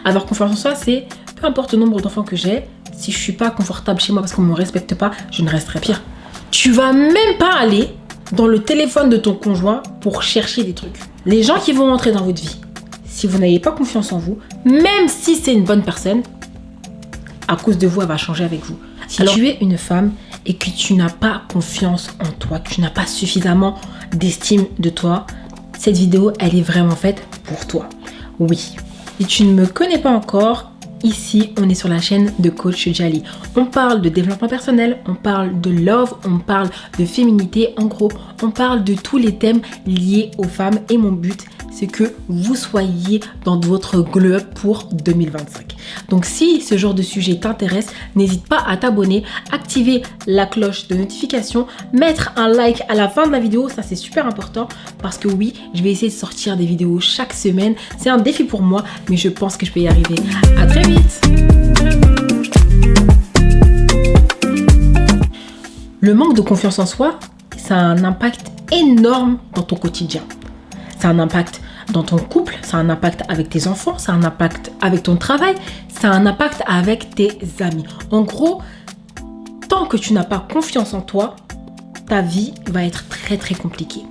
Avoir confiance en soi, c'est peu importe le nombre d'enfants que j'ai, si je suis pas confortable chez moi parce qu'on me respecte pas, je ne resterai pire. Tu vas même pas aller dans le téléphone de ton conjoint pour chercher des trucs. Les gens qui vont entrer dans votre vie, si vous n'avez pas confiance en vous, même si c'est une bonne personne, à cause de vous, elle va changer avec vous. Si tu es une femme et que tu n'as pas confiance en toi, que tu n'as pas suffisamment d'estime de toi, cette vidéo, elle est vraiment faite pour toi. Oui. Si tu ne me connais pas encore, ici, on est sur la chaîne de Coach Djali. On parle de développement personnel, on parle de love, on parle de féminité. En gros, on parle de tous les thèmes liés aux femmes. Et mon but, c'est que vous soyez dans votre glow up pour 2025. Donc, si ce genre de sujet t'intéresse, n'hésite pas à t'abonner, activer la cloche de notification, mettre un like à la fin de la vidéo. Ça, c'est super important parce que oui, je vais essayer de sortir des vidéos chaque semaine. C'est un défi pour moi, mais je pense que je peux y arriver. À très vite. Le manque de confiance en soi, ça a un impact énorme dans ton quotidien. Ça a un impact dans ton couple, ça a un impact avec tes enfants, ça a un impact avec ton travail, ça a un impact avec tes amis. En gros, tant que tu n'as pas confiance en toi, ta vie va être très très compliquée.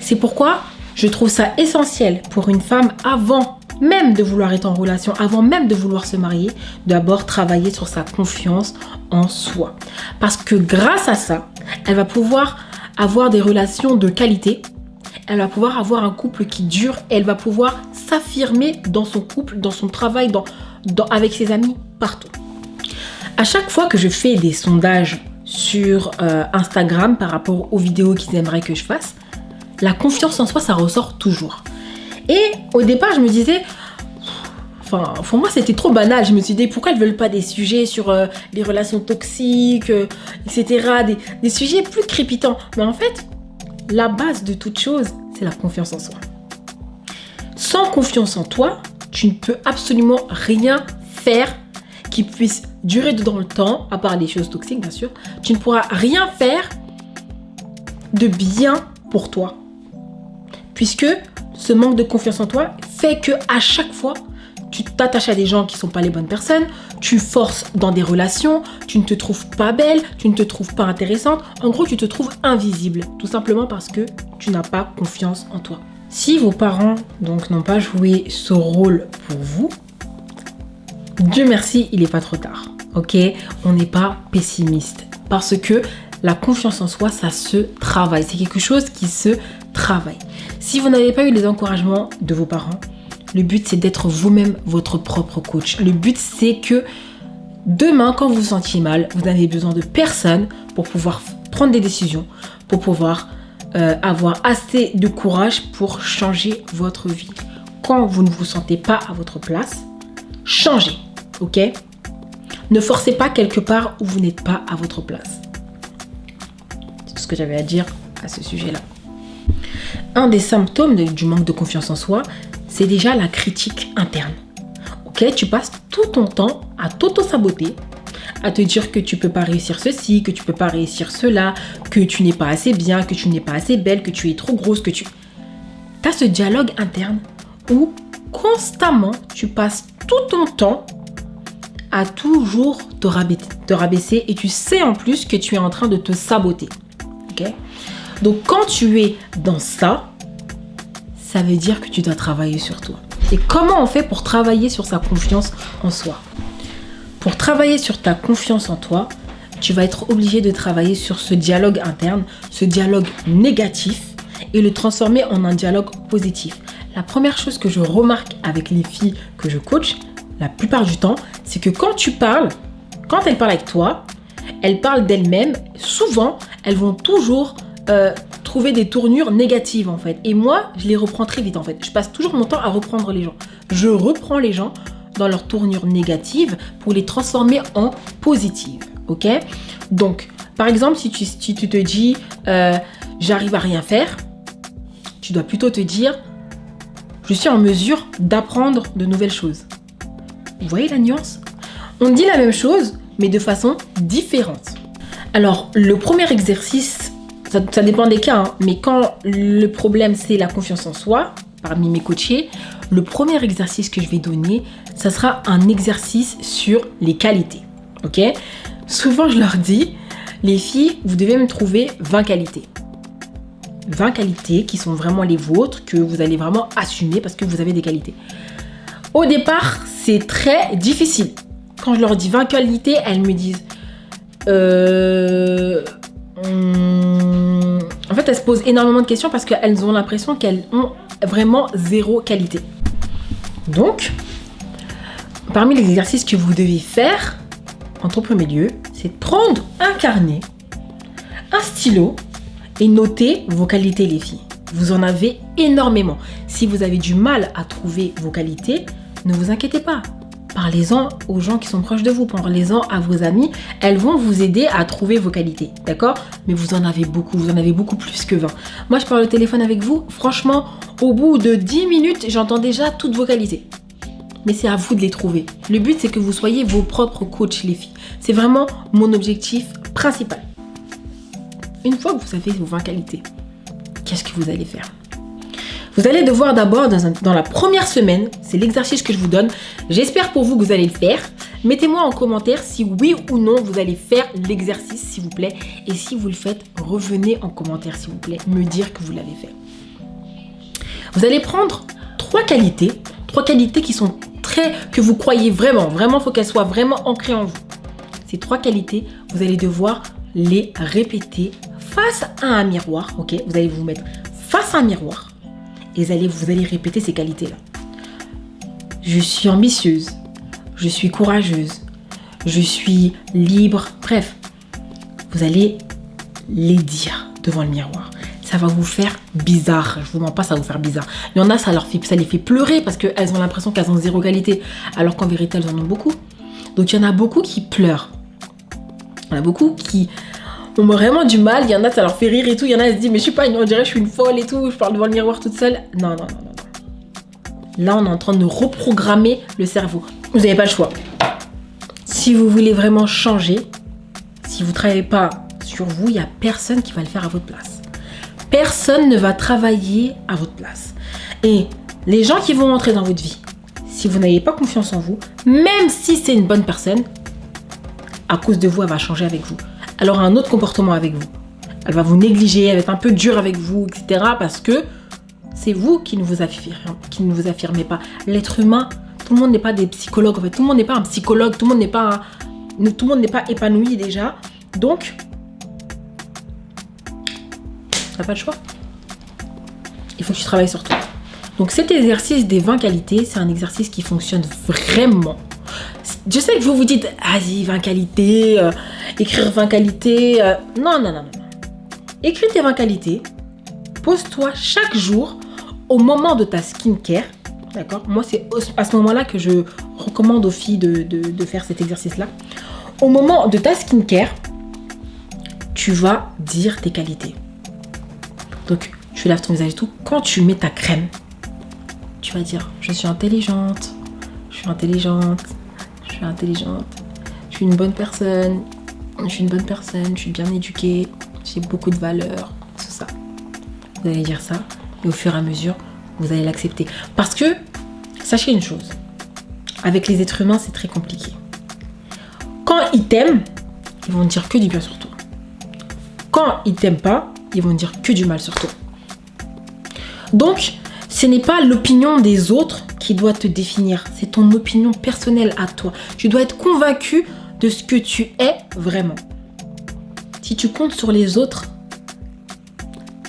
C'est pourquoi je trouve ça essentiel pour une femme, avant même de vouloir être en relation, avant même de vouloir se marier, d'abord travailler sur sa confiance en soi. Parce que grâce à ça, elle va pouvoir avoir des relations de qualité. Elle va pouvoir avoir un couple qui dure. Elle va pouvoir s'affirmer dans son couple, dans son travail, avec ses amis, partout. À chaque fois que je fais des sondages sur Instagram par rapport aux vidéos qu'ils aimeraient que je fasse, la confiance en soi, ça ressort toujours. Et au départ, je me disais, pour moi, c'était trop banal. Je me suis dit, pourquoi elles ne veulent pas des sujets sur les relations toxiques, etc. Des sujets plus crépitants. Mais en fait, la base de toute chose, c'est la confiance en soi. Sans confiance en toi, tu ne peux absolument rien faire qui puisse durer dans le temps, à part les choses toxiques, bien sûr. Tu ne pourras rien faire de bien pour toi. Puisque ce manque de confiance en toi fait que à chaque fois, tu t'attaches à des gens qui ne sont pas les bonnes personnes, tu forces dans des relations, tu ne te trouves pas belle, tu ne te trouves pas intéressante. En gros, tu te trouves invisible, tout simplement parce que tu n'as pas confiance en toi. Si vos parents donc n'ont pas joué ce rôle pour vous, Dieu merci, il n'est pas trop tard. Ok, on n'est pas pessimiste parce que la confiance en soi, ça se travaille. C'est quelque chose qui se travaille. Si vous n'avez pas eu les encouragements de vos parents, le but, c'est d'être vous-même votre propre coach. Le but, c'est que demain, quand vous vous sentiez mal, vous n'avez besoin de personne pour pouvoir prendre des décisions, pour pouvoir avoir assez de courage pour changer votre vie. Quand vous ne vous sentez pas à votre place, changez, ok? Ne forcez pas quelque part où vous n'êtes pas à votre place. C'est tout ce que j'avais à dire à ce sujet-là. Un des symptômes du manque de confiance en soi, c'est déjà la critique interne. Ok, tu passes tout ton temps à t'auto-saboter, à te dire que tu peux pas réussir ceci, que tu peux pas réussir cela, que tu n'es pas assez bien, que tu n'es pas assez belle, que tu es trop grosse, que tu... Tu as ce dialogue interne où constamment tu passes tout ton temps à toujours te rabaisser et tu sais en plus que tu es en train de te saboter. Ok ? Donc quand tu es dans ça, ça veut dire que tu dois travailler sur toi. Et comment on fait pour travailler sur sa confiance en soi ? Pour travailler sur ta confiance en toi, tu vas être obligé de travailler sur ce dialogue interne, ce dialogue négatif et le transformer en un dialogue positif. La première chose que je remarque avec les filles que je coach, la plupart du temps, c'est que quand elles parlent avec toi, elles parlent d'elles-mêmes. Souvent, elles vont toujours trouver des tournures négatives en fait. Et moi, je les reprends très vite en fait. Je passe toujours mon temps à reprendre les gens. Je reprends les gens dans leur tournure négative pour les transformer en positives. Ok ? Donc, par exemple, si tu te dis j'arrive à rien faire, tu dois plutôt te dire je suis en mesure d'apprendre de nouvelles choses. Vous voyez la nuance ? On dit la même chose, mais de façon différente. Alors, le premier exercice, ça dépend des cas, hein, mais quand le problème c'est la confiance en soi, parmi mes coachés, Le premier exercice que je vais donner, ça sera un exercice sur les qualités. Ok? Souvent, je leur dis, les filles, vous devez me trouver 20 qualités. 20 qualités qui sont vraiment les vôtres, que vous allez vraiment assumer parce que vous avez des qualités. Au départ, c'est très difficile. Quand je leur dis 20 qualités, elles me disent... En fait, elles se posent énormément de questions parce qu'elles ont l'impression qu'elles ont vraiment 0 qualité. Donc, parmi les exercices que vous devez faire en tout premier lieu, c'est de prendre un carnet, un stylo et noter vos qualités, les filles. Vous en avez énormément. Si vous avez du mal à trouver vos qualités, ne vous inquiétez pas. Parlez-en aux gens qui sont proches de vous, parlez-en à vos amis. Elles vont vous aider à trouver vos qualités, d'accord? Mais vous en avez beaucoup plus que 20. Moi, je parle au téléphone avec vous. Franchement, au bout de 10 minutes, j'entends déjà toutes vos qualités. Mais c'est à vous de les trouver. Le but, c'est que vous soyez vos propres coachs, les filles. C'est vraiment mon objectif principal. Une fois que vous avez vos 20 qualités, qu'est-ce que vous allez faire? Vous allez devoir d'abord, dans la première semaine, c'est l'exercice que je vous donne. J'espère pour vous que vous allez le faire. Mettez-moi en commentaire si oui ou non vous allez faire l'exercice, s'il vous plaît. Et si vous le faites, revenez en commentaire, s'il vous plaît, me dire que vous l'avez fait. Vous allez prendre 3 qualités qui sont que vous croyez vraiment, il faut qu'elles soient vraiment ancrées en vous. Ces 3 qualités, vous allez devoir les répéter face à un miroir, ok? Vous allez vous mettre face à un miroir. Et vous allez répéter ces qualités-là. Je suis ambitieuse, je suis courageuse, je suis libre. Bref, vous allez les dire devant le miroir. Ça va vous faire bizarre. Je vous mens pas, ça va vous faire bizarre. Il y en a, ça les fait pleurer parce qu'elles ont l'impression qu'elles ont 0 qualité, alors qu'en vérité, elles en ont beaucoup. Donc, il y en a beaucoup qui pleurent. Il y en a beaucoup qui ont vraiment du mal. Il y en a, ça leur fait rire et tout. Il y en a, elles se disent, mais je sais pas, on dirait que je suis une folle et tout. Je parle devant le miroir toute seule. Non. Là, on est en train de reprogrammer le cerveau. Vous n'avez pas le choix. Si vous voulez vraiment changer, si vous ne travaillez pas sur vous, il n'y a personne qui va le faire à votre place. Personne ne va travailler à votre place. Et les gens qui vont entrer dans votre vie, si vous n'avez pas confiance en vous, même si c'est une bonne personne, à cause de vous, elle va changer avec vous. Elle aura un autre comportement avec vous. Elle va vous négliger, elle va être un peu dure avec vous, etc. Parce que c'est vous qui ne vous affirmez pas. L'être humain, tout le monde n'est pas des psychologues. En fait, tout le monde n'est pas un psychologue. Tout le monde n'est pas épanoui déjà. Donc, t'as pas le choix. Il faut que tu travailles sur toi. Donc, cet exercice des 20 qualités, c'est un exercice qui fonctionne vraiment. Je sais que vous vous dites, vas-y, 20 qualités, écrire 20 qualités. Non. Écris tes 20 qualités, pose-toi chaque jour au moment de ta skincare. D'accord? Moi, c'est à ce moment-là que je recommande aux filles de faire cet exercice-là. Au moment de ta skincare, tu vas dire tes qualités. Donc, tu laves ton visage et tout. Quand tu mets ta crème, tu vas dire, je suis intelligente, je suis une bonne personne, je suis bien éduquée, j'ai beaucoup de valeurs, tout ça. Vous allez dire ça et au fur et à mesure, vous allez l'accepter. Parce que, sachez une chose, avec les êtres humains, c'est très compliqué. Quand ils t'aiment, ils vont dire que du bien sur toi. Quand ils t'aiment pas, ils vont dire que du mal sur toi. Donc, ce n'est pas l'opinion des autres qui doit te définir. C'est ton opinion personnelle à toi. Tu dois être convaincu de ce que tu es vraiment. Si tu comptes sur les autres,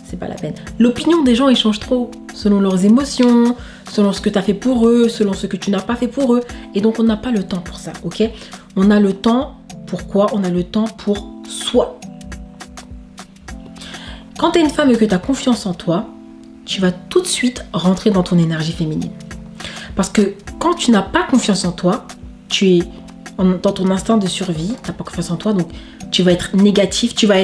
c'est pas la peine. L'opinion des gens, ils changent trop selon leurs émotions, selon ce que tu as fait pour eux, selon ce que tu n'as pas fait pour eux. Et donc, on n'a pas le temps pour ça, ok? On a le temps, pourquoi? On a le temps pour soi. Quand tu es une femme et que tu as confiance en toi, tu vas tout de suite rentrer dans ton énergie féminine. Parce que quand tu n'as pas confiance en toi, tu es dans ton instinct de survie, tu n'as pas confiance en toi, donc tu vas être négatif, tu vas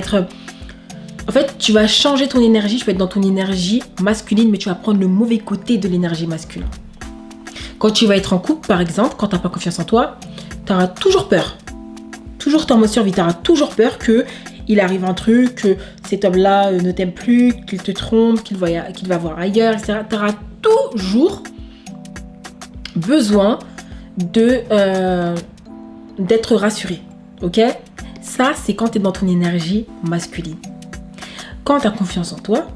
changer ton énergie, tu vas être dans ton énergie masculine, mais tu vas prendre le mauvais côté de l'énergie masculine. Quand tu vas être en couple, par exemple, quand tu n'as pas confiance en toi, tu auras toujours peur. Toujours en mode survie, tu auras toujours peur qu'il arrive un truc, que cet homme-là ne t'aime plus, qu'il te trompe, qu'il va voir ailleurs, etc. Tu auras toujours besoin d'être rassuré. Ok? Ça, c'est quand tu es dans ton énergie masculine. Quand tu as confiance en toi,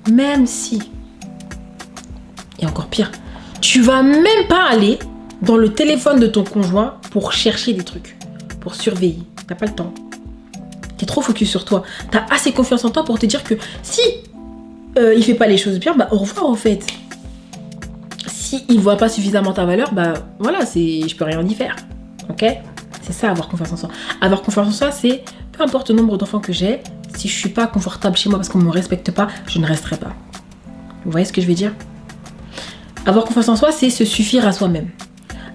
même si, et encore pire, tu vas même pas aller dans le téléphone de ton conjoint pour chercher des trucs, pour surveiller. T'as pas le temps. T'es trop focus sur toi. T'as assez confiance en toi pour te dire que si il fait pas les choses bien, bah au revoir en fait. Si il voit pas suffisamment ta valeur, bah voilà, je peux rien y faire. Ok? C'est ça, avoir confiance en soi. Avoir confiance en soi, c'est peu importe le nombre d'enfants que j'ai, si je suis pas confortable chez moi parce qu'on me respecte pas, je ne resterai pas. Vous voyez ce que je veux dire? Avoir confiance en soi, c'est se suffire à soi-même.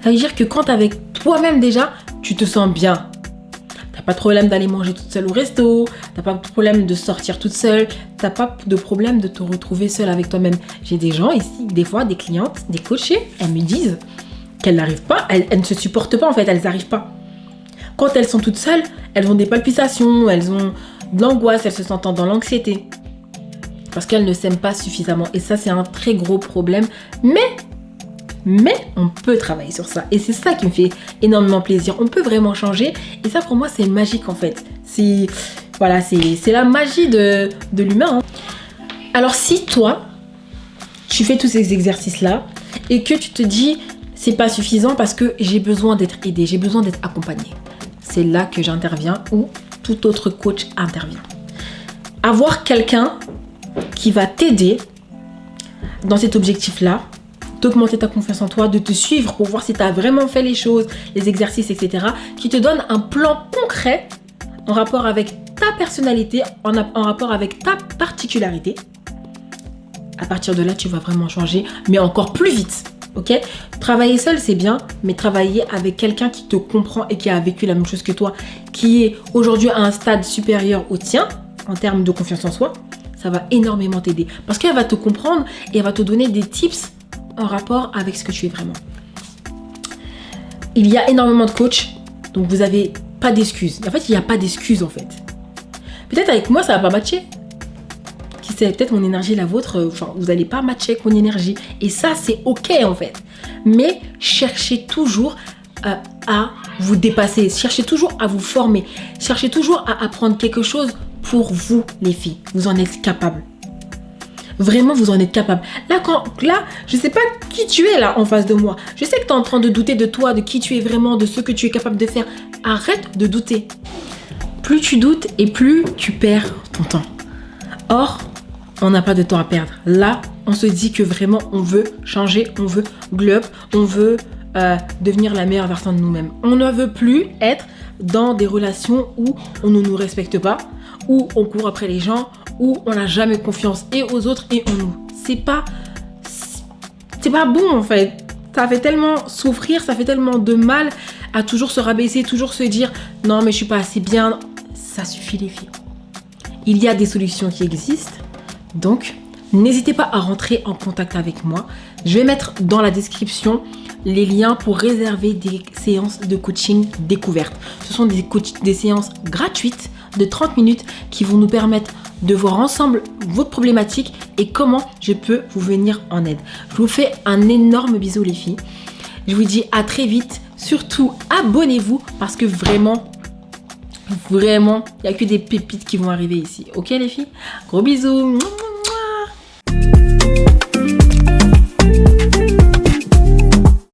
Ça veut dire que quand avec toi-même déjà, tu te sens bien. T'as pas de problème d'aller manger toute seule au resto, t'as pas de problème de sortir toute seule, t'as pas de problème de te retrouver seule avec toi-même. J'ai des gens ici, des fois, des clientes, des coachées, elles me disent qu'elles n'arrivent pas, elles ne se supportent pas en fait, elles n'arrivent pas. Quand elles sont toutes seules, elles ont des palpitations, elles ont de l'angoisse, elles se sentent dans l'anxiété. Parce qu'elles ne s'aiment pas suffisamment. Et ça, c'est un très gros problème. Mais on peut travailler sur ça. Et c'est ça qui me fait énormément plaisir. On peut vraiment changer. Et ça, pour moi, c'est magique en fait. C'est la magie de l'humain. Hein. Alors, si toi, tu fais tous ces exercices-là et que tu te dis, c'est pas suffisant parce que j'ai besoin d'être aidée, j'ai besoin d'être accompagnée. C'est là que j'interviens ou tout autre coach intervient. Avoir quelqu'un qui va t'aider dans cet objectif-là, d'augmenter ta confiance en toi, de te suivre pour voir si tu as vraiment fait les choses, les exercices, etc. Qui te donne un plan concret en rapport avec ta personnalité, en rapport avec ta particularité. À partir de là, tu vas vraiment changer, mais encore plus vite. Ok? Travailler seul, c'est bien, mais travailler avec quelqu'un qui te comprend et qui a vécu la même chose que toi, qui est aujourd'hui à un stade supérieur au tien, en termes de confiance en soi, ça va énormément t'aider. Parce qu'elle va te comprendre et elle va te donner des tips en rapport avec ce que tu es vraiment. Il y a énormément de coachs, donc vous n'avez pas d'excuses. En fait, il n'y a pas d'excuses en fait. Peut-être avec moi, ça va pas matcher. Qui sait, peut-être mon énergie, la vôtre, vous n'allez pas matcher avec mon énergie. Et ça, c'est ok en fait. Mais cherchez toujours à vous dépasser. Cherchez toujours à vous former. Cherchez toujours à apprendre quelque chose pour vous, les filles. Vous en êtes capables. Vraiment, vous en êtes capable. Là, je sais pas qui tu es là en face de moi. Je sais que tu es en train de douter de toi, de qui tu es vraiment, de ce que tu es capable de faire. Arrête de douter. Plus tu doutes et plus tu perds ton temps. Or, on n'a pas de temps à perdre. Là, on se dit que vraiment, on veut changer, on veut glow up, on veut devenir la meilleure version de nous-mêmes. On ne veut plus être dans des relations où on ne nous respecte pas, où on court après les gens, où on n'a jamais confiance et aux autres et en nous. C'est pas bon en fait. Ça fait tellement souffrir, ça fait tellement de mal à toujours se rabaisser, toujours se dire non mais je suis pas assez bien. Ça suffit les filles. Il y a des solutions qui existent. Donc, n'hésitez pas à rentrer en contact avec moi. Je vais mettre dans la description les liens pour réserver des séances de coaching découverte. Ce sont des séances gratuites de 30 minutes qui vont nous permettre de voir ensemble votre problématique et comment je peux vous venir en aide. Je vous fais un énorme bisou les filles. Je vous dis à très vite. Surtout, abonnez-vous parce que vraiment, il n'y a que des pépites qui vont arriver ici. Ok les filles? Gros bisous.